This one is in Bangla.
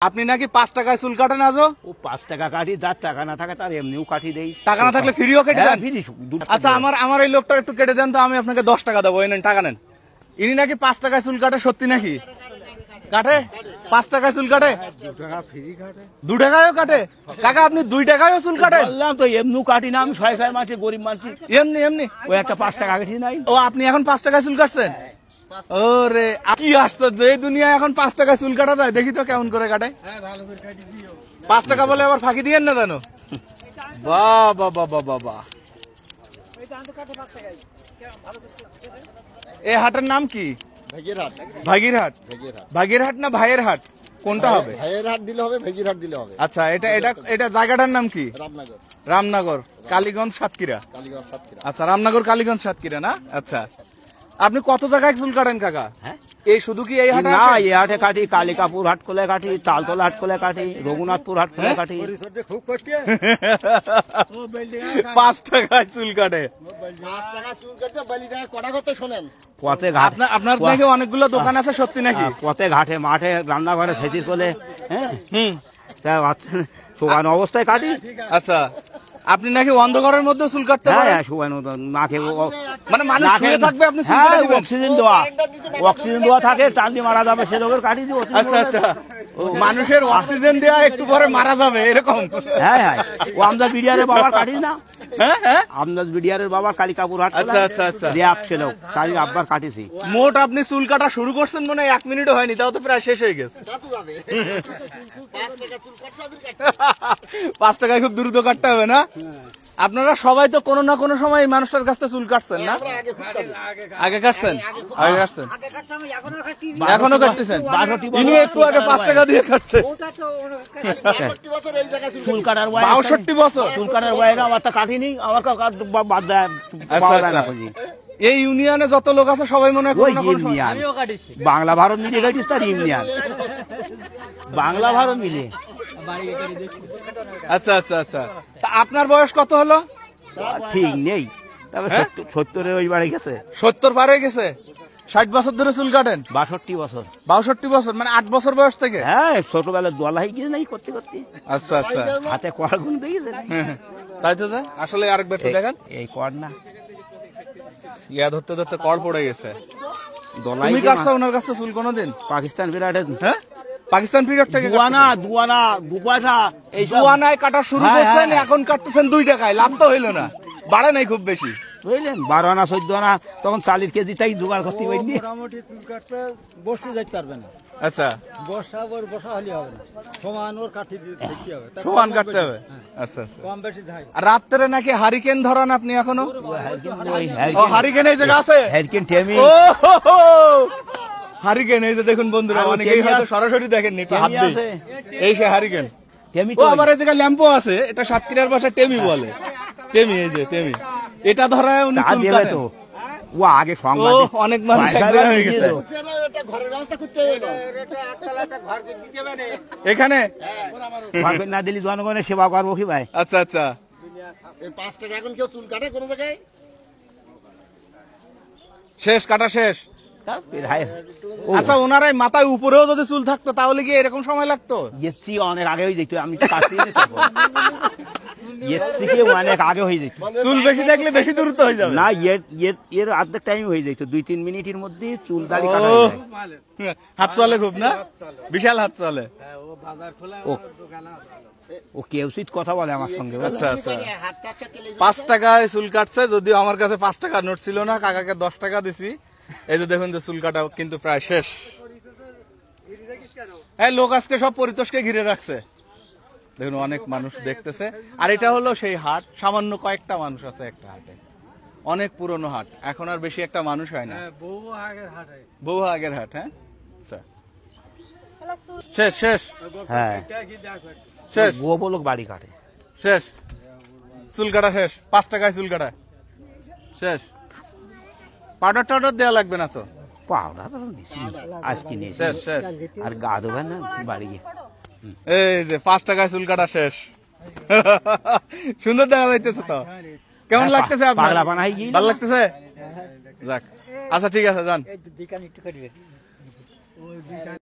আপনি নাকি 5 টাকায় চুল কাটেন আজও? ও 5 টাকা কাটি, যার টাকা না থাকে তার এমনিও কাটি দেই। টাকা না থাকলে ফ্রিও কেটে দেন? ফ্রি। আচ্ছা আমার এই লোকটা একটু কেটে দেন তো, আমি আপনাকে 10 টাকা দেবো। এই নেন টাকা নেন। ইনি নাকি 5 টাকায় চুল কাটে, সত্যি নাকি? কাটে 5 টাকায় চুল কাটে? 2 টাকায়ও কাটে? কাকা আপনি 2 টাকায়ও চুল কাটেন? বললাম তো এমনিও কাটি না, আমি ছয় মাসে গরিব মানুষ। এমনি ওই একটা 5 টাকা কাটি নাই। ও আপনি এখন 5 টাকায় চুল কাটছেন? ওরে কি আশ্চর্য, এই দুনিয়ায় এখন 5 টাকায় চুল কাটা যায়? দেখি তো কেমন করে কাটে। 5 টাকা বলে আবার ফাঁকি দিয়েন না জানো? বাহ বাহ বাহ বাহ বাহ বাহ। এই হাটের নাম কি? ভাগীরহাট। ভাগীরহাট না ভাইয়ের হাট, কোনটা হবে? ভাইয়ের হাট দিলে হবে, ভাগীরহাট দিলে হবে। আচ্ছা এটা জায়গাটার নাম কি? রামনগর। রামনগর, কালীগঞ্জ, সাতক্ষীরা। কালীগঞ্জ, সাতক্ষীরা। আচ্ছা রামনগর, কালীগঞ্জ, সাতক্ষীরা না? আচ্ছা আপনি কত জায়গায় চুল কাটেন কাকা? হ্যাঁ? এই শুধু কি এই হাটে? না, এই হাটে কাটি, কালিকাপুর হাট কোলে কাটি, তালতলা হাট কোলে কাটি, রঘুনাথপুর হাট কোলে কাটি। 5 টাকায় চুল কাটে? 5 টাকা চুল কাটতে বালি টাকা কটা করতে শোনেন। পথে ঘাট, আপনার নাকি অনেকগুলো দোকান আছে, সত্যি নাকি? পথে ঘাটে, মাঠে, রান্নাঘরে, সেচির কোলে। হ্যাঁ, শোকানো অবস্থায় কাটি। আচ্ছা আপনি নাকি অন্ধকারের মধ্যে চুল কাটতে হ্যাঁ, পারেন? শোকানো নাকে, মানে মানুষ শুয়ে থাকবে, আপনি চুল হ্যাঁ, কেটে দিবেন? অক্সিজেন দেওয়া থাকে, টান দিয়ে মারা যাবে, সে লোকের কাটি দিব। আচ্ছা আচ্ছা, মানুষের অক্সিজেন দেওয়া একটু পরে মারা যাবে এরকম? হ্যাঁ হ্যাঁ, ও আমদার বিডিআরের বাবার কাটিস না? হ্যাঁ হ্যাঁ, আমদার বিডিআরের বাবার কালিকাপুর হাট। আচ্ছা আচ্ছা আচ্ছা, রিয়াক ছিল, তাই আব্বার কাটিছি। মোট আপনি চুল কাটা শুরু করছেন মনে হয় 1 মিনিটও হয়নি, তাও তো প্রায় শেষ হয়ে গেছে। 5 টাকায় খুব দ্রুত কাটতে হবে না? আপনারা সবাই তো কোনো না কোনো সময় এই মানুষটার কাছ থেকে চুল কাটছেন না? আগে কাটছেন? আগে কাটছেন, এখনো কাটতেছেন? ইনি একটু আগে 5 টাকা দিয়ে কাটছে। চুল কাটার 62 বছর? চুল কাটার বয়স আমার তা কাটিনি, আমার বাদ দেয়, পাওয়া যায় না খুঁজি। এই ইউনিয়নে যত লোক আছে সবাই মনে হয় ওই কোনো না কোনো সময়- ইউনিয়ন, বাংলা ভারত মিলে কাটিস তার ইউনিয়ন, বাংলা ভারত মিলে। আচ্ছা আচ্ছা আচ্ছা, তা আপনার বয়স কত হলো? ঠিক নেই, তবে 70 ওই বাড়ি গেছে। 70 পার হয়ে গেছে? 60 বছর ধরে চুল কাটেন? 62 বছর। 62 বছর মানে 8 বছর বয়স থেকে? হ্যাঁ, ছোটবেলায় দোয়ালা হয়ে গিয়ে নাই করতে করতে, আচ্ছা আচ্ছা, হাতে কড় গুন দিয়েছে। তাই তো যায় আসলে। আরেকবার একটু দেখেন, এই কড় না, ইয়া ধরতে ধরতে কড় পড়ে গেছে। দোলাই তুমি কাটছো ওনার কাছে চুল কোনোদিন? পাকিস্তান বিরাট। হ্যাঁ, পাকিস্তান পিরিয়ড থেকে দুয়ানা দু পয়সা এই দুয়ানায় কাটা শুরু হ্যাঁ, করছেন, হ্যাঁ। এখন কাটতেছেন 2 টাকায়। লাভ তো হইলো না, বাড়ে নাই খুব বেশি। বুঝলেন, 12 আনা 14 আনা তখন 40 কেজি তাই জোগাড় করতে পারিনি। মোটামুটি চুল কাটতে বসতে যেতে পারবে না, আচ্ছা, বসা হলে হবে না, সমান ওর কাঠি দিতে হবে, তার সমান কম কাটতে বেশি- হবে। হ্যাঁ, আচ্ছা আচ্ছা। কম বেশি থাকে। আর রাত্রে নাকি হারিকেন ধরান আপনি এখনো? ও ও হারিকেন এই জায়গা আছে? হ্যারিকেন টেমি, ও হো হো, হারিকেন এই যে দেখুন বন্ধুরা, আর অনেকেই টেমি হয়তো আছে। সরাসরি দেখেননি, একটু হাত টেমি দিই। আছে। এই সে হারিকেন। টেমি ও তো আবার এই জায়গায় ল্যাম্পো আছে, এটা সাতক্ষীরার ভাষায় টেমি বলে। টেমি, এই যে টেমি, এটা ধরায় উনি তা চুল দেবে কাটেন। তো। ও আগে ও সংবাদ অনেক মানুষ এক জায়গায় হয়ে গেছে এটা ঘরের ব্যবস্থা করতে হবে না। এখানে। না দিলি জনগণের সেবা করবো কি ভাই? আচ্ছা আচ্ছা, এই 5 টাকা এখন কেউ চুল কাটে কোনো জায়গায়? শেষ কাটা শেষ। তা ভাই, ও আচ্ছা ওনারাই মাথায় উপরেও যদি চুল থাকতো তাহলে কি এরকম সময় লাগতো? এসছি অনেক আগে হয়ে যেত, আমি তো কাটতে যেতে এসছি অনেক আগে হয়ে যেত। চুল বেশি থাকলে বেশি দূরত্ব হয়ে যাবে না, এর অর্ধেক টাইম হয়ে যেত, 2-3 মিনিটের মধ্যে চুল দাড়ি কাটা ও, হয়ে যায়। হাত চলে খুব না? বিশাল হাত চলে। ও কেউ সিট কথা বলে আমার সঙ্গে। আচ্ছা আচ্ছা, হাতটা চাকলে 5 টাকায় চুল কাটছে, যদিও আমার কাছে 5 টাকা নোট ছিল না, কাকাকে 10 টাকা দিছি। এই যে দেখুন যে চুল কাটা কিন্তু প্রায় শেষ। এই লোক আজকে সব পরিতোষকে ঘিরে রাখছে, দেখুন অনেক মানুষ দেখতেছে। আর এটা হলো সেই হাট, সামান্য কয়েকটা মানুষ আছে একটা হাটে, অনেক পুরনো হাট, এখন আর বেশি একটা মানুষ হয় না। বহু আগের হাট। হ্যাঁ, আচ্ছা শেষ শেষ হ্যাঁ, শেষ গোবলোক বাড়ি কাটে। শেষ, চুল কাটা শেষ। 5 টাকায় চুল কাটা শেষ। পাউডার টাউডার দেওয়া লাগবে না তো? পাউডার আজকে নিয়েছি, শেষ শেষ। আর গা ধোবেন না বাড়ি গিয়ে। এই যে 5 টাকায় চুল কাটা শেষ। সুন্দর দেখা যাইতেছে তো। কেমন লাগতেছে আপনার? পাগলা বানাই গিয়ে ভালো লাগতেছে? যাক, আচ্ছা ঠিক আছে, যান।